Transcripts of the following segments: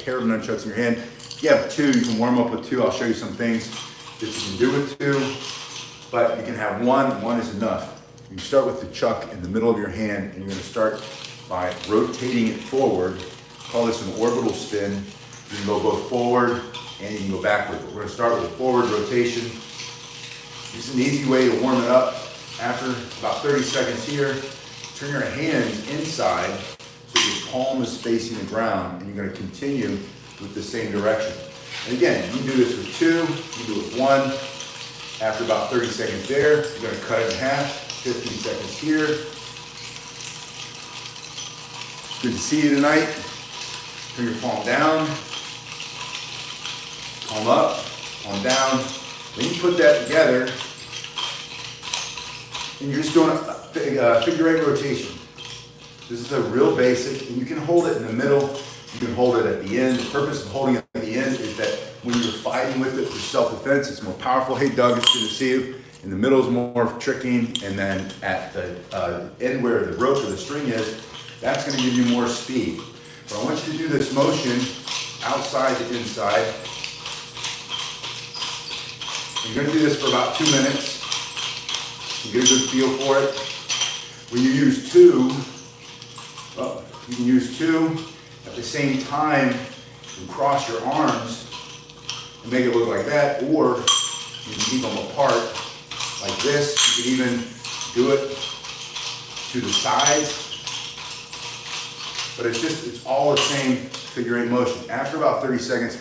pair of nunchucks in your hand. If you have two, you can warm up with two. I'll show you some things that you can do with two, but you can have one. One is enough. You start with the chuck in the middle of your hand, and you're going to start by rotating it forward. Call this an orbital spin. You can go both forward and you can go backward. But we're going to start with a forward rotation. This is an easy way to warm it up. After about 30 seconds here, turn your hands inside so your palm is facing the ground, and you're going to continue with the same direction. And again, you can do this with two, you can do it with one. After about 30 seconds there, you're going to cut it in half, 15 seconds here. Good to see you tonight. Turn your palm down, palm up, palm down. Then you put that together, and you're just doing a figure eight rotation. This is a real basic, and you can hold it in the middle, you can hold it at the end. The purpose of holding it at the end is that when you're fighting with it for self-defense, it's more powerful. Hey Doug, it's good to see you. In the middle is more tricking, and then at the end where the rope or the string is, that's going to give you more speed. But I want you to do this motion outside to inside. You're going to do this for about 2 minutes. You get a good feel for it. When you use two, well, you can use two at the same time and cross your arms and make it look like that, or you can keep them apart like this. You can even do it to the sides. But it's all the same figure eight motion. After about 30 seconds,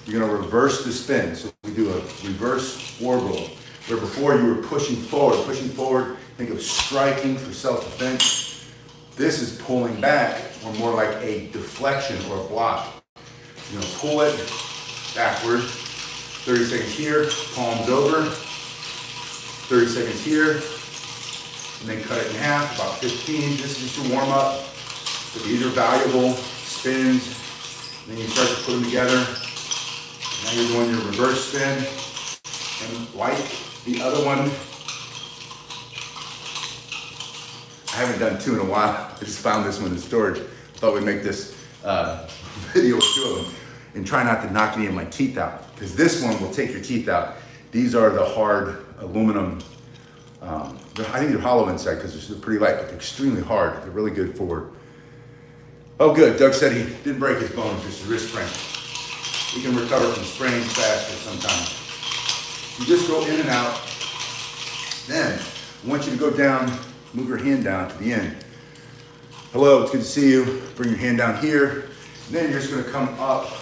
you're going to reverse the spin. So we do a reverse orbital, where before you were pushing forward, think of striking for self-defense. This is pulling back, or more like a deflection or a block. You're going to pull it backward, 30 seconds here, palms over, 30 seconds here, and then cut it in half, about 15. This is just a warm up. So these are valuable spins. And then you start to put them together. Now you're doing your reverse spin. And like the other one, I haven't done two in a while. I just found this one in storage. Thought we'd make this video with two of them. And try not to knock any of my teeth out, because this one will take your teeth out. These are the hard aluminum. I think they're hollow inside because they're pretty light, but they're extremely hard. They're really good for. Oh good, Doug said he didn't break his bones, just a wrist sprain. He can recover from sprains faster sometimes. You just go in and out. Then, I want you to go down, move your hand down to the end. Hello, it's good to see you. Bring your hand down here. And then you're just gonna come up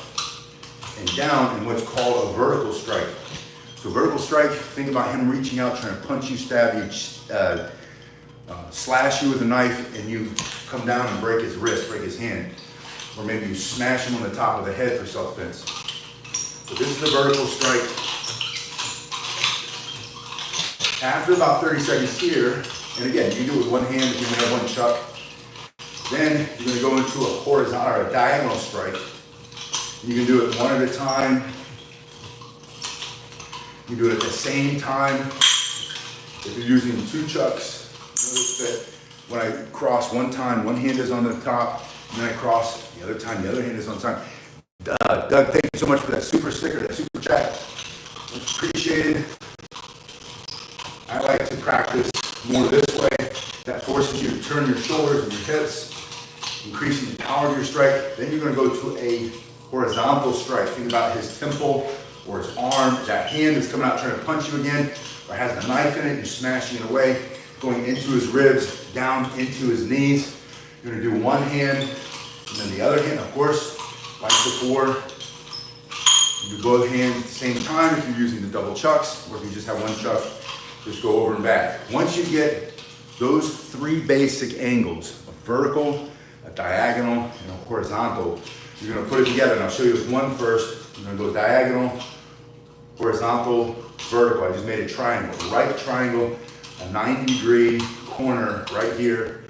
and down in what's called a vertical strike. So vertical strike, think about him reaching out, trying to punch you, stab you, slash you with a knife, and you come down and break his wrist, break his hand. Or maybe you smash him on the top of the head for self-defense. So this is the vertical strike. After about 30 seconds here, and again, you can do it with one hand if you only have one chuck. Then you're going to go into a horizontal or a diagonal strike. You can do it one at a time. You do it at the same time. If you're using two chucks, notice that when I cross one time, one hand is on the top, and then I cross the other time, the other hand is on top. Doug, thank you so much for that super sticker, that super chat. Much appreciated. I like to practice more this way. That forces you to turn your shoulders and your hips, increasing the power of your strike. Then you're going to go to a horizontal strike. Think about his temple or his arm. That hand is coming out trying to punch you again, or has a knife in it, you're smashing it away, going into his ribs, down into his knees. You're going to do one hand, and then the other hand, of course, like before. You do both hands at the same time if you're using the double chucks, or if you just have one chuck, just go over and back. Once you get those three basic angles, a vertical, a diagonal, and a horizontal, you're going to put it together, and I'll show you with one first. You're going to go diagonal, horizontal, vertical. I just made a triangle, right triangle, a 90-degree corner right here.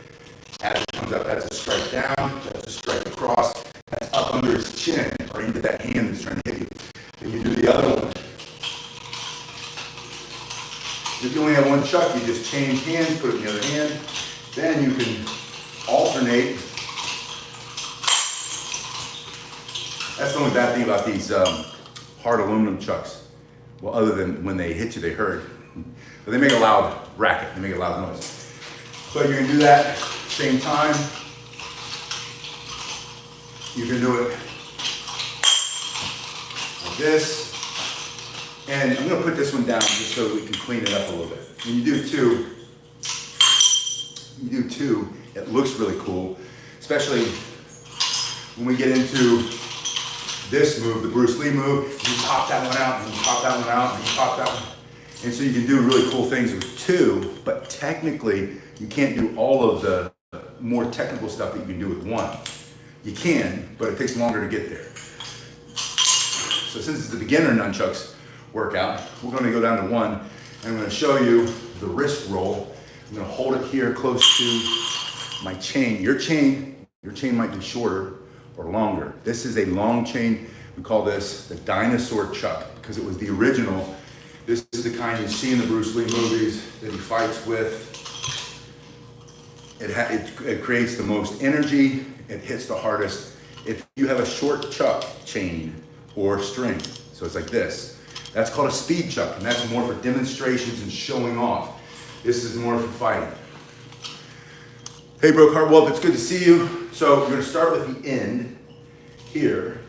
As it comes up, that's a strike down, that's a strike across, that's up under his chin, or into that hand that's trying to hit you. Then you do the other one. If you only have one chuck, you just change hands, put it in the other hand. Then you can alternate That's the only bad thing about these hard aluminum chucks. Well, other than when they hit you, they hurt. But they make a loud racket, they make a loud noise. So you can do that same time. You can do it like this. And I'm gonna put this one down just so we can clean it up a little bit. When you do two, it looks really cool, especially when we get into this move, the Bruce Lee move. You pop that one out, and you pop that one out, and you pop that one. And so you can do really cool things with two, but technically, you can't do all of the more technical stuff that you can do with one. You can, but it takes longer to get there. So since it's the beginner nunchucks workout, we're gonna go down to one, and I'm gonna show you the wrist roll. I'm gonna hold it here close to my chain. Your chain might be shorter or longer. This is a long chain. We call this the dinosaur chuck because it was the original. This is the kind you see in the Bruce Lee movies that he fights with. It creates the most energy. It hits the hardest. If you have a short chuck chain or string, so it's like this, that's called a speed chuck, and that's more for demonstrations and showing off. This is more for fighting. Hey, Bro Cartwolf, it's good to see you. So we're gonna start with the end here.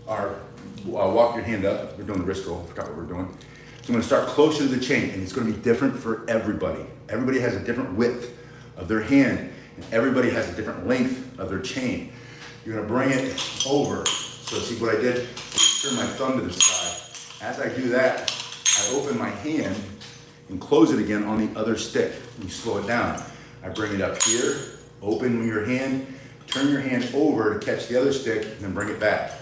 Walk your hand up. We're doing the wrist roll. I forgot what we're doing. So I'm gonna start closer to the chain, and it's gonna be different for everybody. Everybody has a different width of their hand, and everybody has a different length of their chain. You're gonna bring it over. So see what I did? I turn my thumb to the side. As I do that, I open my hand and close it again on the other stick. You slow it down. I bring it up here, open your hand, turn your hand over to catch the other stick, and then bring it back.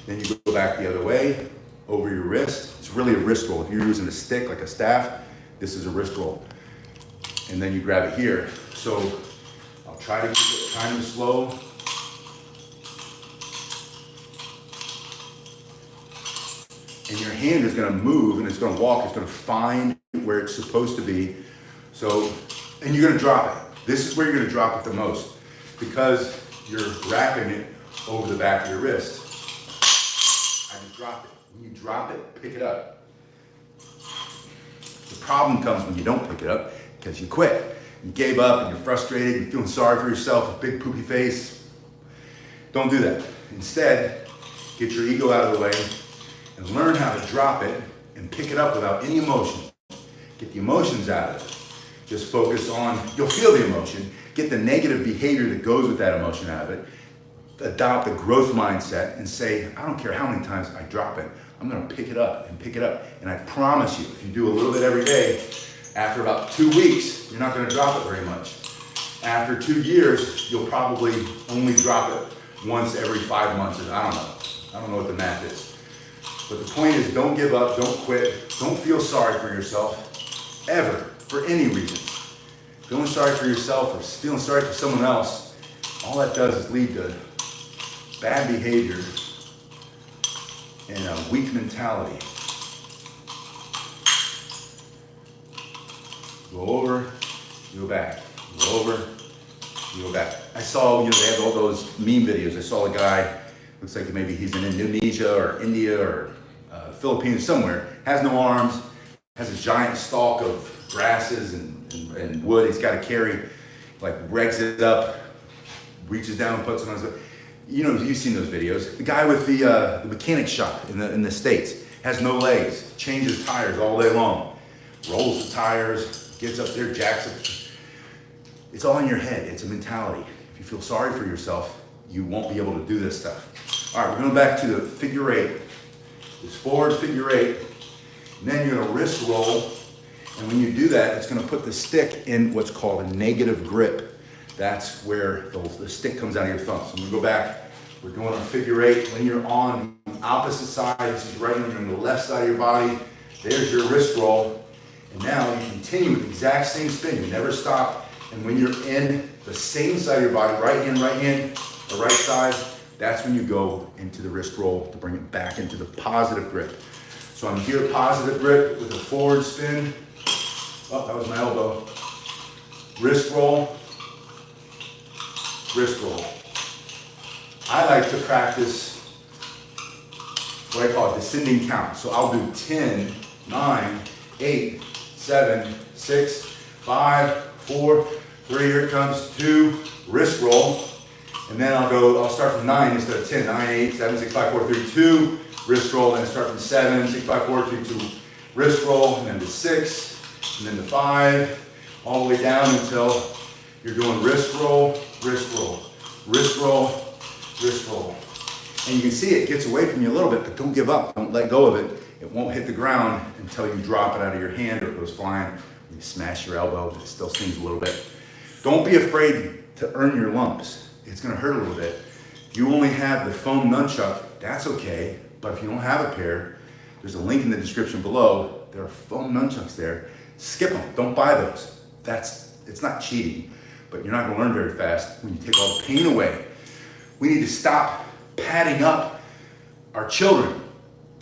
Then you go back the other way, over your wrist. It's really a wrist roll. If you're using a stick, like a staff, this is a wrist roll. And then you grab it here. So I'll try to keep it kind of slow. And your hand is gonna move and it's gonna walk, it's gonna find where it's supposed to be. So, and you're gonna drop it. This is where you're gonna drop it the most because you're wrapping it over the back of your wrist. I just drop it. When you drop it, pick it up. The problem comes when you don't pick it up because you quit. You gave up and you're frustrated, you're feeling sorry for yourself, a big poopy face. Don't do that. Instead, get your ego out of the way and learn how to drop it and pick it up without any emotion. Get the emotions out of it. Just focus on, you'll feel the emotion, get the negative behavior that goes with that emotion out of it, adopt a growth mindset and say, I don't care how many times I drop it, I'm gonna pick it up and pick it up. And I promise you, if you do a little bit every day, after about 2 weeks, you're not gonna drop it very much. After 2 years, you'll probably only drop it once every 5 months, or I don't know what the math is. But the point is, don't give up, don't quit, don't feel sorry for yourself, ever, for any reason. Feeling sorry for yourself or feeling sorry for someone else, all that does is lead to bad behavior and a weak mentality. Go over, you go back, go over, you go back. I saw, they have all those meme videos. I saw a guy, looks like maybe he's in Indonesia or India or Philippines somewhere, has no arms, has a giant stalk of grasses and wood he's got to carry, like regs it up, reaches down, puts it on his, you've seen those videos. The guy with the mechanic shop in the States has no legs, changes tires all day long, rolls the tires, gets up there, jacks it. It's all in your head. It's a mentality. If you feel sorry for yourself, you won't be able to do this stuff. All right, we're going back to the figure eight. This forward figure eight. And then you're going to wrist roll. And when you do that, it's going to put the stick in what's called a negative grip. That's where the stick comes out of your thumb. So I'm going to go back. We're doing a figure eight. When you're on the opposite side, this is right when you're on the left side of your body. There's your wrist roll. And now you continue with the exact same spin. You never stop. And when you're in the same side of your body, right hand, or right side, that's when you go into the wrist roll to bring it back into the positive grip. So I'm here, positive grip with a forward spin. Oh, that was my elbow. Wrist roll, wrist roll. I like to practice what I call a descending count. So I'll do 10, 9, 8, 7, 6, 5, 4, 3, here it comes, 2, wrist roll. And then I'll start from 9 instead of 10, 9, 8, 7, 6, 5, 4, 3, 2, wrist roll, and then start from 7, 6, 5, 4, 3, 2, wrist roll, and then to 6, and then to 5, all the way down until you're doing wrist roll, wrist roll, wrist roll, wrist roll. And you can see it gets away from you a little bit, but don't give up. Don't let go of it. It won't hit the ground until you drop it out of your hand or it goes flying. You smash your elbow, it still stings a little bit. Don't be afraid to earn your lumps. It's gonna hurt a little bit. If you only have the foam nunchuck, that's okay. But if you don't have a pair, there's a link in the description below. There are foam nunchucks there. Skip them, don't buy those. It's not cheating, but you're not gonna learn very fast when you take all the pain away. We need to stop padding up our children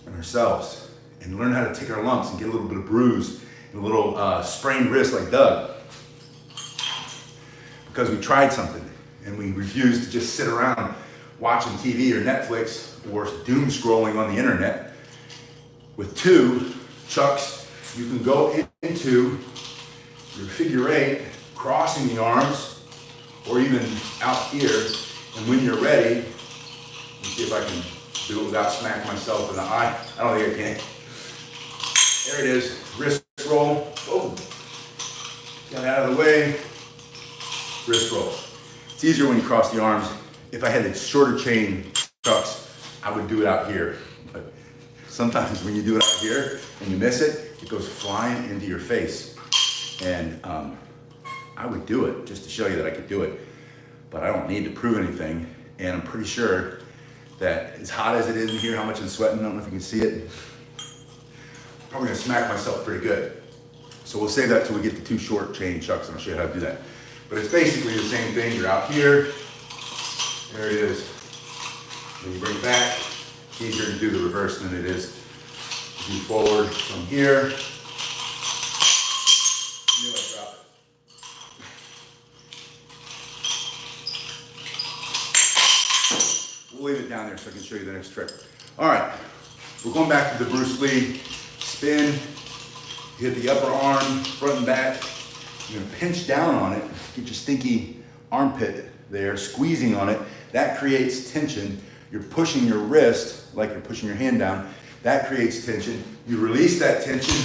and ourselves and learn how to take our lumps and get a little bit of bruise and a little sprained wrist like Doug. Because we tried something and we refused to just sit around watching TV or Netflix or doom scrolling on the internet. With 2 chucks, you can go into your figure 8, crossing the arms, or even out here. And when you're ready, let me see if I can do it without smacking myself in the eye. I don't think I can. There it is, wrist roll. Oh, got it out of the way. Wrist roll. It's easier when you cross the arms. If I had the shorter chain chucks, I would do it out here. But sometimes when you do it out here and you miss it, it goes flying into your face. And I would do it just to show you that I could do it. But I don't need to prove anything. And I'm pretty sure that as hot as it is in here, how much I'm sweating, I don't know if you can see it. I'm probably gonna smack myself pretty good. So we'll save that till we get the 2 short chain chucks and I'll show you how to do that. But it's basically the same thing. You're out here, there it is. Then you bring it back. It's easier to do the reverse than it is to do forward from here. You know, drop it. We'll leave it down there so I can show you the next trick. All right, we're going back to the Bruce Lee spin. You hit the upper arm, front and back. You're gonna pinch down on it, get your stinky armpit there, squeezing on it. That creates tension. You're pushing your wrist like you're pushing your hand down. That creates tension. You release that tension,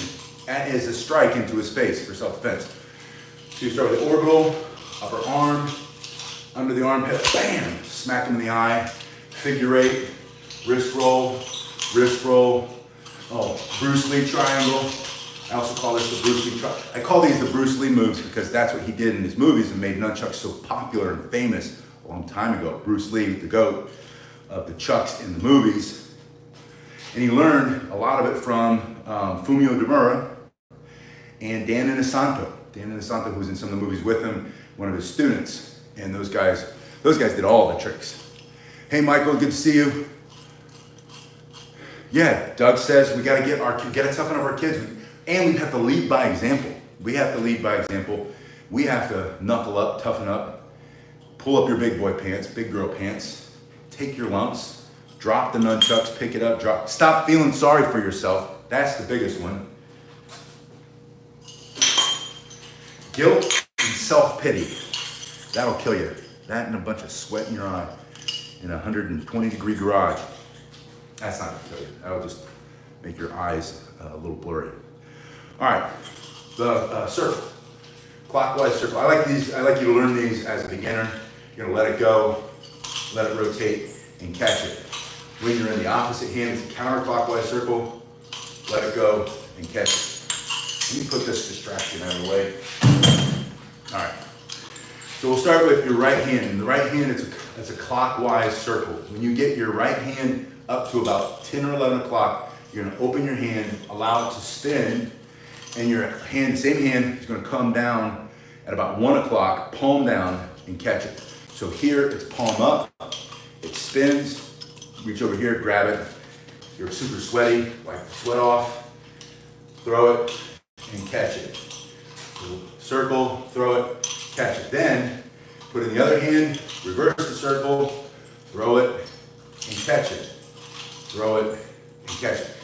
that is a strike into his face for self-defense. So you start with the orbital, upper arm, under the armpit, bam, smack him in the eye, figure 8, wrist roll, oh, Bruce Lee triangle. I also call this the Bruce Lee triangle. I call these the Bruce Lee moves because that's what he did in his movies and made nunchucks so popular and famous a long time ago. Bruce Lee, the GOAT of the chucks in the movies. And he learned a lot of it from Fumio Demura and Dan Inosanto. Dan Inosanto, who was in some of the movies with him, one of his students. And those guys did all the tricks. Hey Michael, good to see you. Yeah, Doug says we gotta gotta toughen up our kids. And we have to lead by example. We have to lead by example. We have to knuckle up, toughen up, pull up your big boy pants, big girl pants, take your lumps, drop the nunchucks, pick it up, drop. Stop feeling sorry for yourself. That's the biggest one. Guilt and self-pity. That'll kill you. That and a bunch of sweat in your eye in a 120-degree garage. That's not gonna kill you. That'll just make your eyes a little blurry. All right, the circle, clockwise circle. I like these. I like you to learn these as a beginner. You're gonna let it go, let it rotate, and catch it. When you're in the opposite hand, it's a counterclockwise circle. Let it go and catch it. Let me put this distraction out of the way. All right. So we'll start with your right hand. In the right hand, it's a clockwise circle. When you get your right hand up to about 10 or 11 o'clock, you're gonna open your hand, allow it to spin, and your hand, same hand, is gonna come down at about 1 o'clock, palm down, and catch it. So here, it's palm up, it spins, reach over here, grab it. You're super sweaty, wipe the sweat off, throw it, and catch it. Circle, throw it, catch it. Then, put it in the other hand, reverse the circle, throw it, and catch it. Throw it, catch it.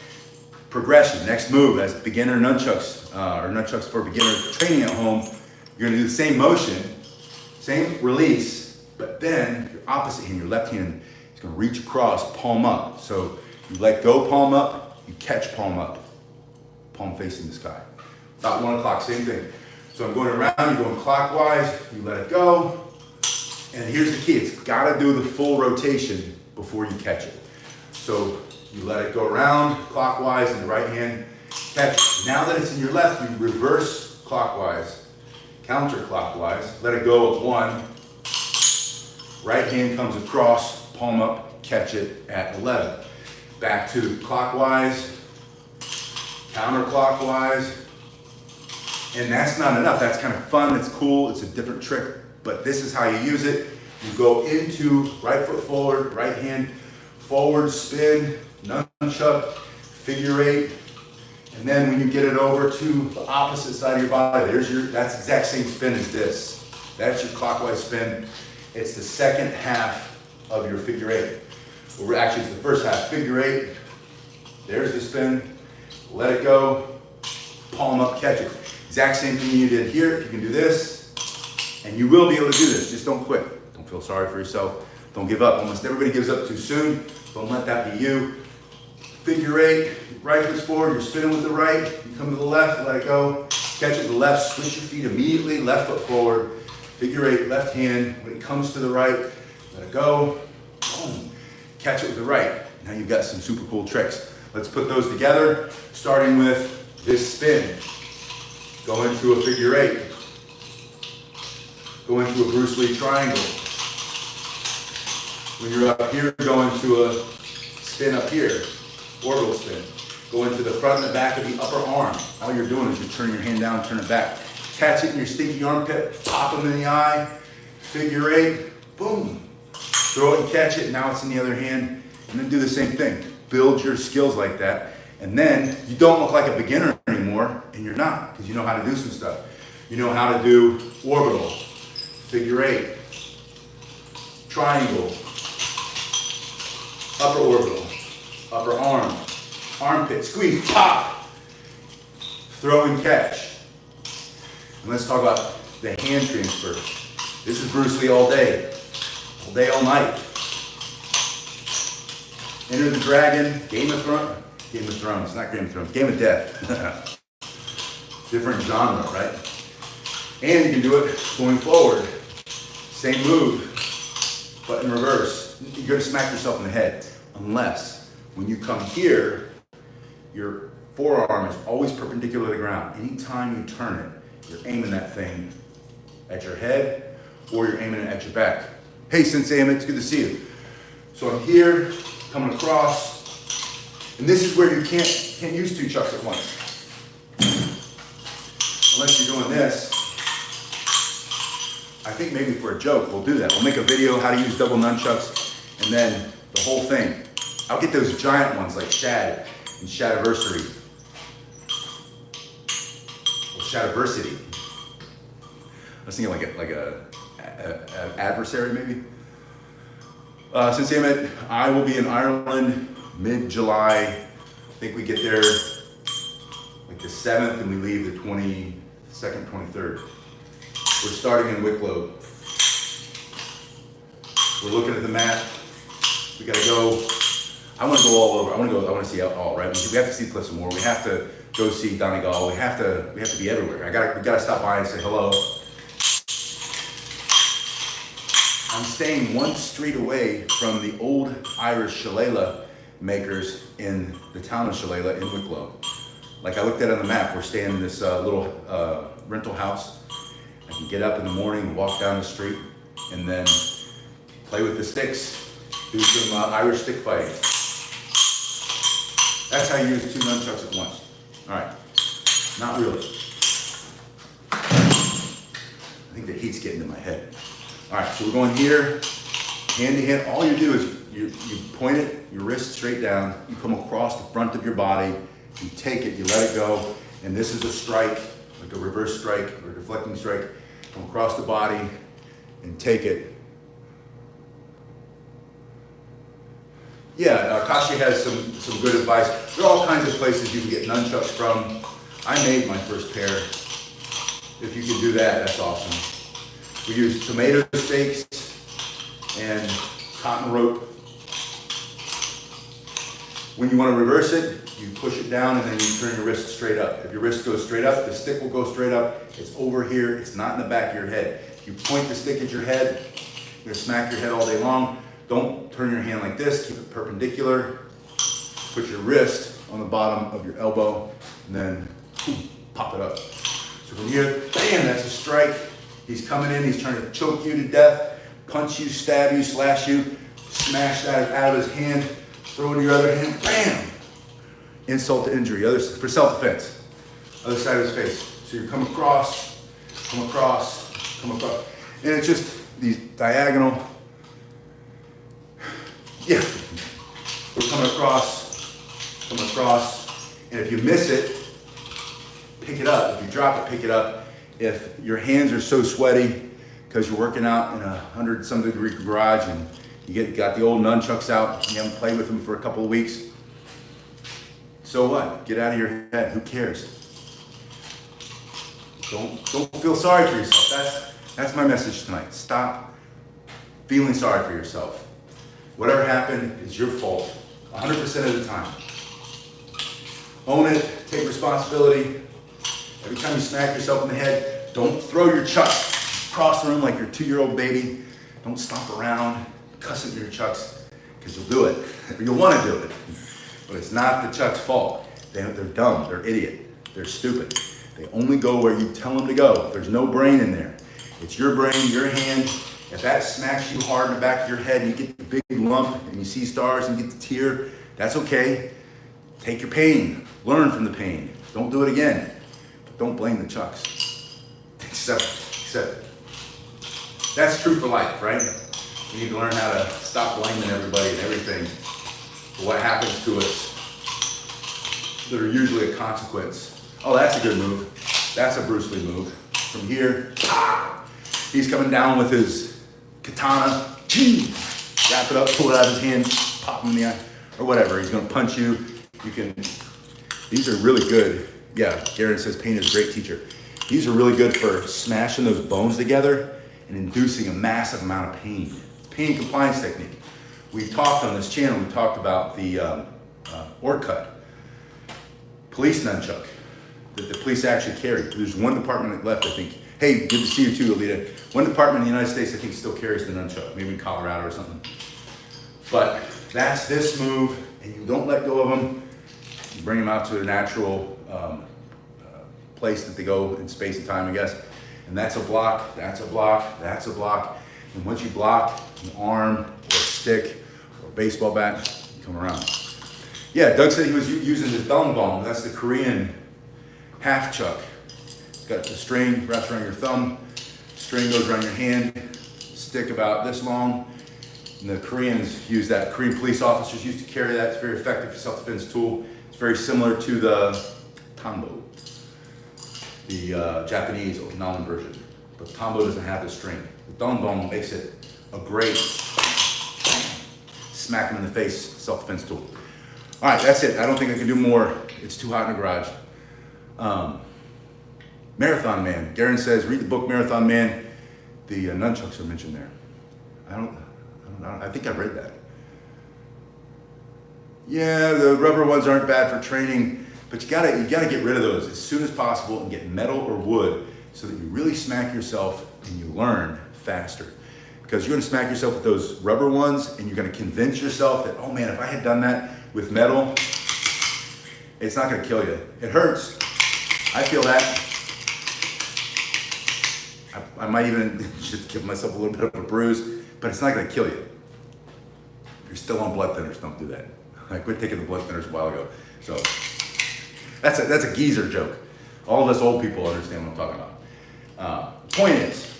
Progression, next move, as beginner nunchucks, or nunchucks for beginner training at home, you're gonna do the same motion, same release, but then your opposite hand, your left hand, is gonna reach across, palm up. So you let go, palm up, you catch, palm up, palm facing the sky. About 1 o'clock, same thing. So I'm going around, you're going clockwise, you let it go, and here's the key, it's gotta do the full rotation before you catch it. So you let it go around clockwise in the right hand, catch it. Now that it's in your left, you reverse clockwise, counterclockwise, let it go at 1. Right hand comes across, palm up, catch it at 11. Back to clockwise, counterclockwise, and that's not enough. That's kind of fun, it's cool, it's a different trick, but this is how you use it. You go into right foot forward, right hand forward, spin, nunchuck, figure 8, and then when you get it over to the opposite side of your body, that's the exact same spin as this. That's your clockwise spin. It's the second half of your figure 8. Or actually, it's the first half. Figure 8, there's the spin, let it go, palm up, catch it. Exact same thing you did here. You can do this, and you will be able to do this. Just don't quit. Don't feel sorry for yourself. Don't give up. Almost everybody gives up too soon. Don't let that be you. Figure 8, right foot's forward, you're spinning with the right, you come to the left, let it go, catch it to the left, switch your feet immediately, left foot forward, figure 8, left hand, when it comes to the right, let it go, boom, catch it with the right. Now you've got some super cool tricks. Let's put those together, starting with this spin. Go into a figure 8, go into a Bruce Lee triangle. When you're up here, go into a spin up here. Orbital spin. Go into the front and the back of the upper arm. All you're doing is you're turning your hand down, turn it back. Catch it in your stinky armpit, pop them in the eye, figure 8, boom. Throw it and catch it, now it's in the other hand, and then do the same thing. Build your skills like that, and then you don't look like a beginner anymore, and you're not, because you know how to do some stuff. You know how to do orbital, figure 8, triangle, upper orbital, upper arm, armpit, squeeze, pop, throw and catch. And let's talk about the hand transfer. This is Bruce Lee all day, all night. Enter the Dragon, Game of Thrones, not Game of Thrones, Game of Death. Different genre, right? And you can do it going forward. Same move, but in reverse. You're gonna smack yourself in the head, unless when you come here, your forearm is always perpendicular to the ground. Anytime you turn it, you're aiming that thing at your head or you're aiming it at your back. Hey, Sensei Emmett, it's good to see you. So I'm here, coming across, and this is where you can't use 2 chucks at once. Unless you're doing this. I think maybe for a joke, we'll do that. We'll make a video how to use double nunchucks, and then the whole thing. I'll get those giant ones like Shad and Shadiversary. Well, Shadiversity. I was thinking like a adversary maybe. Since I will be in Ireland mid-July. I think we get there like the 7th and we leave the 22nd, 23rd. We're starting in Wicklow. We're looking at the map. We gotta go. I want to go all over. I want to see all, right? We have to see Cliffs and Moor. We have to go see Donegal. We have to be everywhere. We gotta stop by and say hello. I'm staying 1 street away from the old Irish shillelagh makers in the town of Shillelagh in Wicklow. Like I looked at it on the map, we're staying in this little rental house. I can get up in the morning, walk down the street, and then play with the sticks, do some Irish stick fighting. That's how you use 2 nunchucks at once. All right, not really. I think the heat's getting to my head. All right, so we're going here, hand to hand. All you do is you point it, your wrist straight down, you come across the front of your body, you take it, you let it go, and this is a strike, like a reverse strike or a deflecting strike. Come across the body and take it. Yeah, Kashi has some good advice. There are all kinds of places you can get nunchucks from. I made my first pair. If you can do that, that's awesome. We use tomato steaks and cotton rope. When you want to reverse it, you push it down and then you turn your wrist straight up. If your wrist goes straight up, the stick will go straight up. It's over here, it's not in the back of your head. You point the stick at your head, you're gonna smack your head all day long. Don't turn your hand like this, keep it perpendicular. Put your wrist on the bottom of your elbow and then pop it up. So from here, bam, that's a strike. He's coming in, he's trying to choke you to death, punch you, stab you, slash you, smash that out of his hand, throw it in your other hand, bam! Insult to injury, for self-defense. Other side of his face. So you come across, come across, come across. And it's just these diagonal, yeah. We're coming across, and if you miss it, pick it up. If you drop it, pick it up. If your hands are so sweaty because you're working out in 100-some-degree garage and you got the old nunchucks out and you haven't played with them for a couple of weeks, so what? Get out of your head. Who cares? Don't feel sorry for yourself. That's my message tonight. Stop feeling sorry for yourself. Whatever happened is your fault 100% of the time. Own it. Take responsibility. Every time you smack yourself in the head, don't throw your chucks across the room like your 2-year-old baby. Don't stomp around, cuss at your chucks, because you'll do it. Or you'll want to do it. But it's not the chuck's fault. They're dumb, they're idiot, they're stupid. They only go where you tell them to go. There's no brain in there. It's your brain, your hand. If that smacks you hard in the back of your head and you get the big lump and you see stars and you get the tear, that's okay. Take your pain, learn from the pain. Don't do it again. But don't blame the chucks. Accept it. That's true for life, right? We need to learn how to stop blaming everybody and everything for what happens to us that are usually a consequence. Oh, that's a good move. That's a Bruce Lee move. From here, he's coming down with his katana, wrap it up, pull it out of his hand, pop him in the eye, or whatever. He's gonna punch you. These are really good. Yeah, Garen says pain is a great teacher. These are really good for smashing those bones together and inducing a massive amount of pain. Pain compliance technique. We talked on this channel, we talked about the Orcut, police nunchuck, that the police actually carry. There's one department left, I think. Hey, good to see you too, Alita. One department in the United States, I think, still carries the nunchuck, maybe in Colorado or something. But that's this move, and you don't let go of them. You bring them out to a natural place that they go in space and time, I guess. And that's a block, that's a block, that's a block. And once you block an arm or a stick or a baseball bat, you come around. Yeah, Doug said he was using his dongbong. That's the Korean half chuck. It's got the string wrapped around your thumb, string goes around your hand, stick about this long. And the Koreans use that. Korean police officers used to carry that. It's a very effective self-defense tool. It's very similar to the tambo, the Japanese Okinawan version. But tambo doesn't have the string. The dongbong makes it a great smack him in the face self-defense tool. All right, that's it. I don't think I can do more. It's too hot in the garage. Marathon Man. Garen says, read the book Marathon Man. The nunchucks are mentioned there. I think I read that. Yeah, the rubber ones aren't bad for training, but you gotta get rid of those as soon as possible and get metal or wood so that you really smack yourself and you learn faster. Because you're gonna smack yourself with those rubber ones and you're gonna convince yourself that, oh man, if I had done that with metal, it's not gonna kill you. It hurts. I feel that. I might even just give myself a little bit of a bruise, but it's not gonna kill you. If you're still on blood thinners, don't do that. I quit taking the blood thinners a while ago. So that's a geezer joke. All of us old people understand what I'm talking about. Point is,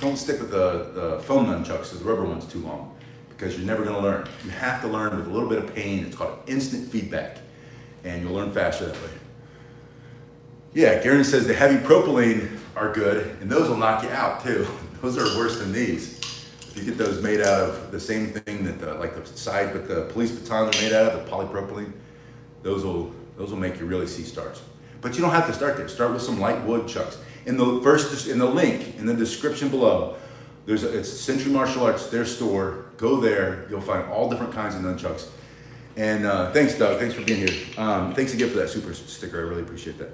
don't stick with the foam nunchucks or the rubber ones too long because you're never gonna learn. You have to learn with a little bit of pain. It's called instant feedback and you'll learn faster that way. Yeah, Garen says the heavy propylene are good and those will knock you out too. Those are worse than these. If you get those made out of the same thing that like the side, but the police batons are made out of, the polypropylene, those will make you really see stars. But you don't have to start there. Start with some light wood chucks. In the link in the description below, it's Century Martial Arts, their store. Go there. You'll find all different kinds of nunchucks. And thanks, Doug. Thanks for being here. Thanks again for that super sticker. I really appreciate that.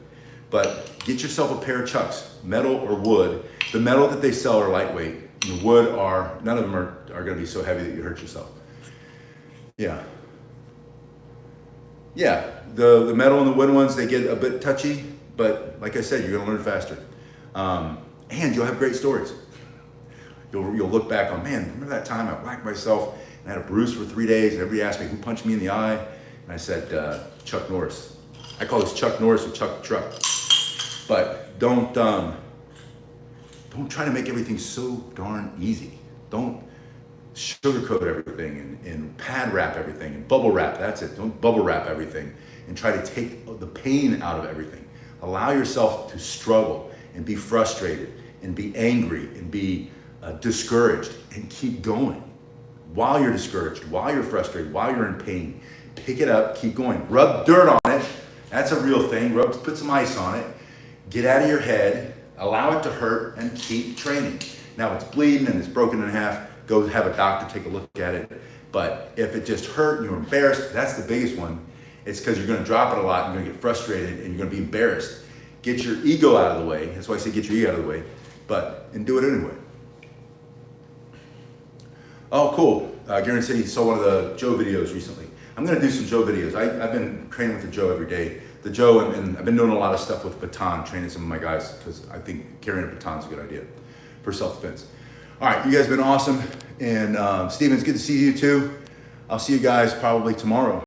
But get yourself a pair of chucks, metal or wood. The metal that they sell are lightweight. The wood none of them are going to be so heavy that you hurt yourself. Yeah. Yeah, the metal and the wooden ones, they get a bit touchy, but like I said, you're going to learn faster. And you'll have great stories. You'll look back on, man, remember that time I whacked myself and I had a bruise for 3 days, and everybody asked me who punched me in the eye, and I said, Chuck Norris. I call this Chuck Norris or Chuck the Truck. But don't try to make everything so darn easy. Don't sugarcoat everything and pad wrap everything and bubble wrap. That's it. Don't bubble wrap everything and try to take the pain out of everything. Allow yourself to struggle and be frustrated and be angry and be discouraged, and keep going. While you're discouraged, while you're frustrated, while you're in pain, pick it up, keep going. Rub dirt on it. That's a real thing. Put some ice on it. Get out of your head. Allow it to hurt and keep training. Now it's bleeding and it's broken in half. Go have a doctor take a look at it. But if it just hurt and you're embarrassed, that's the biggest one. It's because you're going to drop it a lot and you're going to get frustrated and you're going to be embarrassed. Get your ego out of the way. That's why I say get your ego out of the way. And do it anyway. Oh, cool. Garen said he saw one of the Joe videos recently. I'm going to do some Joe videos. I've been training with the Joe every day. The Joe, and I've been doing a lot of stuff with baton, training some of my guys, because I think carrying a baton is a good idea for self-defense. All right, you guys have been awesome. And Steven, it's good to see you too. I'll see you guys probably tomorrow.